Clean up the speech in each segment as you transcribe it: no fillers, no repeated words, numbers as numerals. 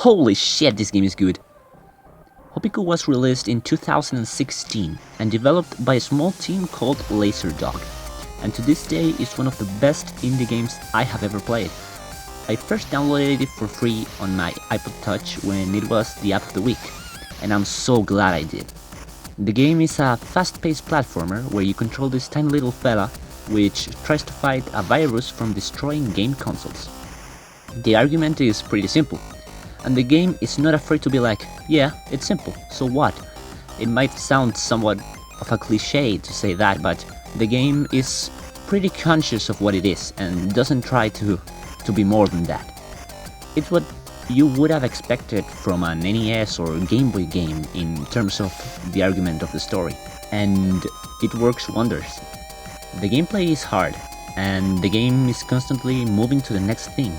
Holy shit, this game is good! Hopiko was released in 2016 and developed by a small team called Laserdog, and to this day is one of the best indie games I have ever played. I first downloaded it for free on my iPod Touch when it was the app of the week, and I'm so glad I did. The game is a fast-paced platformer where you control this tiny little fella which tries to fight a virus from destroying game consoles. The argument is pretty simple, and the game is not afraid to be like, yeah, it's simple, so what? It might sound somewhat of a cliche to say that, but the game is pretty conscious of what it is and doesn't try to be more than that. It's what you would have expected from an NES or Game Boy game in terms of the argument of the story, and it works wonders. The gameplay is hard, and the game is constantly moving to the next thing.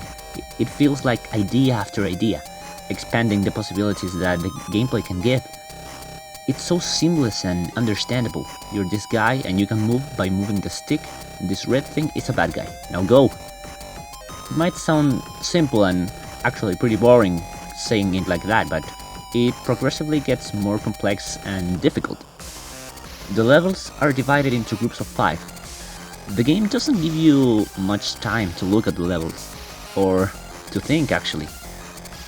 It feels like idea after idea, expanding the possibilities that the gameplay can give. It's so seamless and understandable. You're this guy and you can move by moving the stick. This red thing is a bad guy. Now go! It might sound simple and actually pretty boring saying it like that, but it progressively gets more complex and difficult. The levels are divided into groups of 5. The game doesn't give you much time to look at the levels, or to think actually.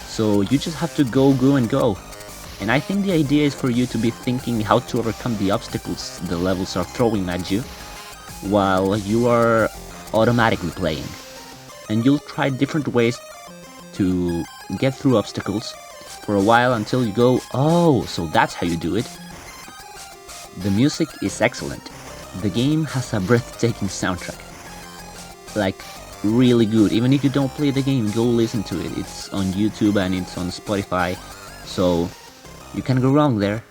So you just have to go and go. And I think the idea is for you to be thinking how to overcome the obstacles the levels are throwing at you while you are automatically playing. And you'll try different ways to get through obstacles for a while until you go, oh, so that's how you do it. The music is excellent. The game has a breathtaking soundtrack. Like, really good. Even if you don't play the game, go listen to it. It's on YouTube and it's on Spotify, so you can go wrong there.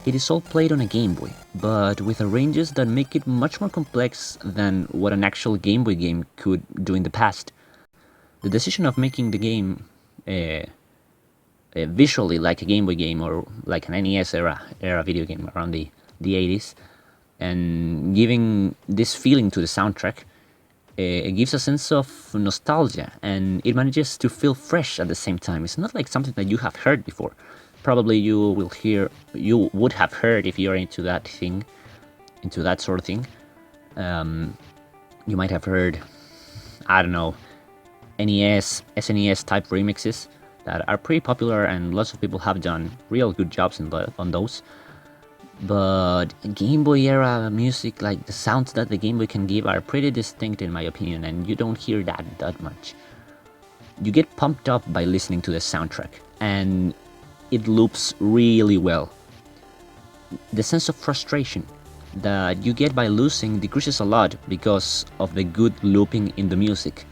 It is all played on a Game Boy, but with arranges that make it much more complex than what an actual Game Boy game could do in the past. The decision of making the game visually like a Game Boy game or like an NES era video game around the 80s, and giving this feeling to the soundtrack, it gives a sense of nostalgia, and it manages to feel fresh at the same time. It's not like something that you have heard before. Probably you would have heard if you're into that sort of thing. You might have heard, I don't know, NES, SNES type remixes that are pretty popular, and lots of people have done real good jobs on those. But Game Boy era music, like the sounds that the Game Boy can give, are pretty distinct in my opinion, and you don't hear that much. You get pumped up by listening to the soundtrack, and it loops really well. The sense of frustration that you get by losing decreases a lot because of the good looping in the music.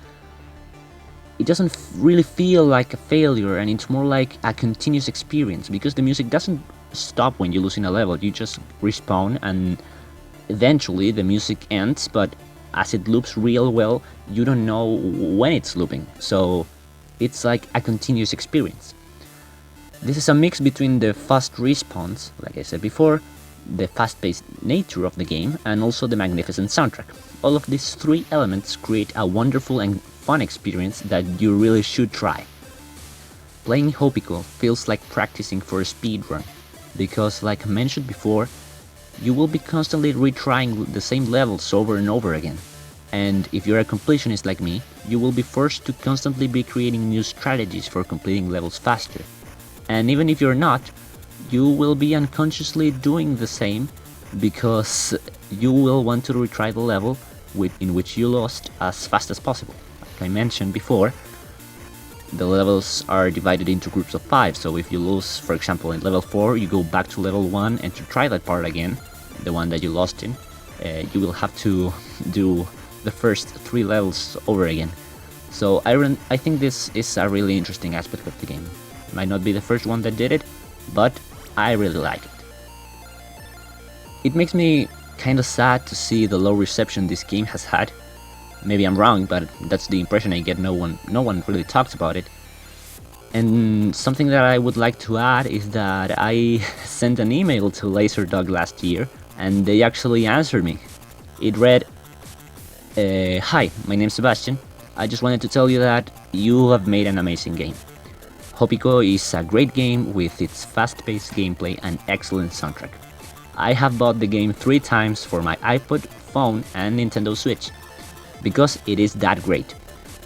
It doesn't really feel like a failure, and it's more like a continuous experience because the music doesn't stop when you lose in a level. You just respawn and eventually the music ends, but as it loops real well, you don't know when it's looping, so it's like a continuous experience. This is a mix between the fast respawns, like I said before, the fast-paced nature of the game, and also the magnificent soundtrack. All of these 3 elements create a wonderful and fun experience that you really should try. Playing Hopiko feels like practicing for a speedrun, because like mentioned before, you will be constantly retrying the same levels over and over again. And if you're a completionist like me, you will be forced to constantly be creating new strategies for completing levels faster. And even if you're not, you will be unconsciously doing the same because you will want to retry the level in which you lost as fast as possible. Like I mentioned before, the levels are divided into groups of 5, so if you lose, for example, in level 4, you go back to level 1, and to try that part again, the one that you lost in, you will have to do the first 3 levels over again. So I think this is a really interesting aspect of the game. Might not be the first one that did it, but I really like it. It makes me kinda sad to see the low reception this game has had. Maybe I'm wrong, but that's the impression I get. No one really talks about it. And something that I would like to add is that I sent an email to Laserdog last year, and they actually answered me. It read, "Hi, my name's Sebastian. I just wanted to tell you that you have made an amazing game. Hopiko is a great game with its fast-paced gameplay and excellent soundtrack. I have bought the game 3 times for my iPod, phone and Nintendo Switch, because it is that great.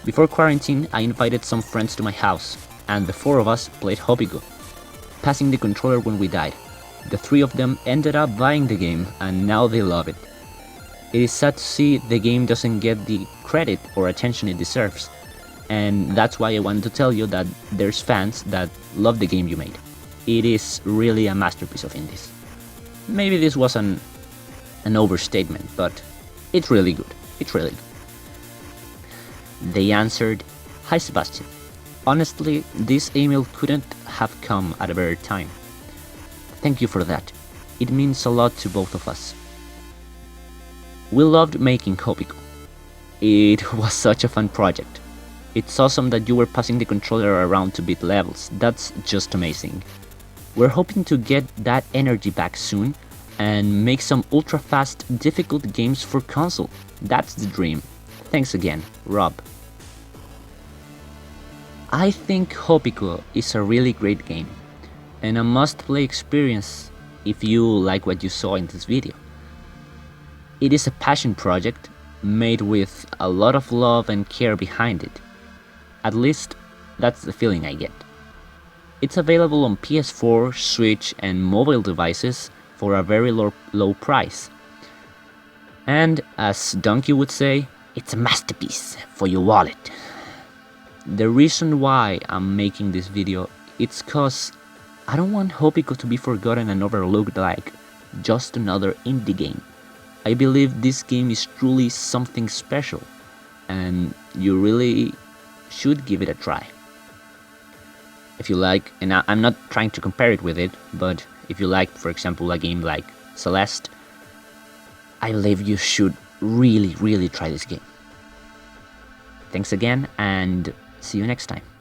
Before quarantine, I invited some friends to my house, and the 4 of us played Hopiko, passing the controller when we died. The 3 of them ended up buying the game, and now they love it. It is sad to see the game doesn't get the credit or attention it deserves, and that's why I wanted to tell you that there's fans that love the game you made. It is really a masterpiece of indies. Maybe this was an overstatement, but it's really good. It's really good. They answered, "Hi Sebastian. Honestly, this email couldn't have come at a better time. Thank you for that. It means a lot to both of us. We loved making Hopiko. It was such a fun project. It's awesome that you were passing the controller around to beat levels. That's just amazing. We're hoping to get that energy back soon and make some ultra-fast, difficult games for console. That's the dream. Thanks again, Rob." I think Hopiko is a really great game and a must-play experience if you like what you saw in this video. It is a passion project made with a lot of love and care behind it. At least, that's the feeling I get. It's available on PS4, Switch and mobile devices for a very low price. And as Donkey would say, it's a masterpiece for your wallet. The reason why I'm making this video, it's cause I don't want Hopiko to be forgotten and overlooked like just another indie game. I believe this game is truly something special, and you really should give it a try. If you like, and I'm not trying to compare it with it, but if you like, for example, a game like Celeste, I believe you should really try this game. Thanks again, and see you next time.